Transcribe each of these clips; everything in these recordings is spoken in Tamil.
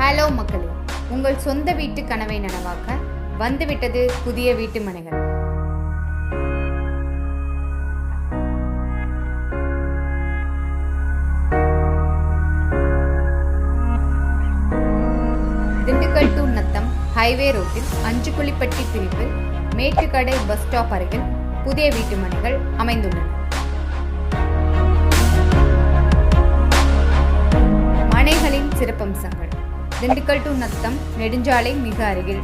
ஹலோ மக்களே, உங்கள் சொந்த வீட்டு கனவை நனவாக்க வந்துவிட்டது புதிய வீட்டு மனைகள். திண்டுக்கல் டு நத்தம் ஹைவே ரோட்டில் அஞ்சுக்குழிப்பட்டி பிரிவில் மேட்டுக்கடை பஸ் ஸ்டாப் அருகில் புதிய வீட்டு மனைகள் அமைந்துள்ளன. மனைகளின் சிறப்பம்சங்கள்: திண்டுக்கல் டு நத்தம் நெடுஞ்சாலை மிக அருகில்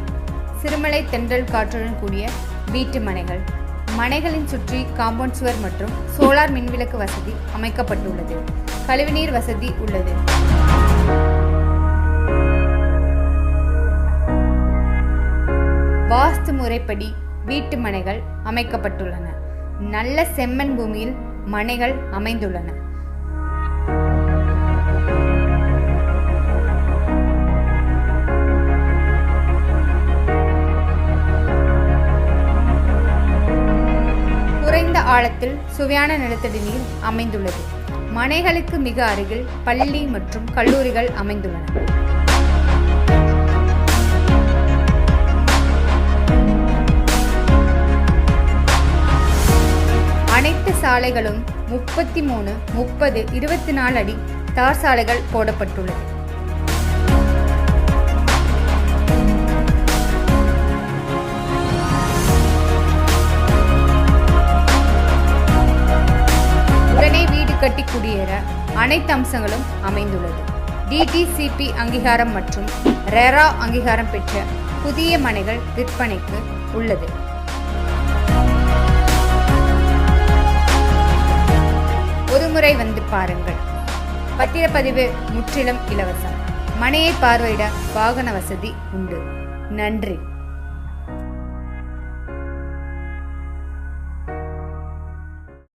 சிறுமலை தென்றல் காற்றுடன் கூடிய வீட்டு மனைகள். மனைகளின் சுற்றி காம்பவுண்ட் சுவர் மற்றும் சோலார் மின்விளக்கு வசதி அமைக்கப்பட்டுள்ளது. கழிவுநீர் வசதி உள்ளது. வாஸ்து முறைப்படி வீட்டு மனைகள் அமைக்கப்பட்டுள்ளன. நல்ல செம்மண் பூமியில் மனைகள் அமைந்துள்ளன. குறைந்த ஆழத்தில் சுவையான நிலத்தடி நீர் அமைந்துள்ளது. மனைகளுக்கு மிக அருகில் பள்ளி மற்றும் கல்லூரிகள் அமைந்துள்ளன. அனைத்து சாலைகளும் 33, 30, 24 அடி தார் சாலைகள் போடப்பட்டுள்ளது. உடனே வீடு கட்டி குடியேற அனைத்து அம்சங்களும் அமைந்துள்ளது. டிடிசிபி அங்கீகாரம் மற்றும் ரெரா அங்கீகாரம் பெற்ற புதிய மனைகள் விற்பனைக்கு உள்ளது. ஒருமுறை வந்து பாருங்கள். பத்திரப்பதிவு முற்றிலும் இலவசம். மனையை பார்வையிட வாகன வசதி உண்டு. நன்றி.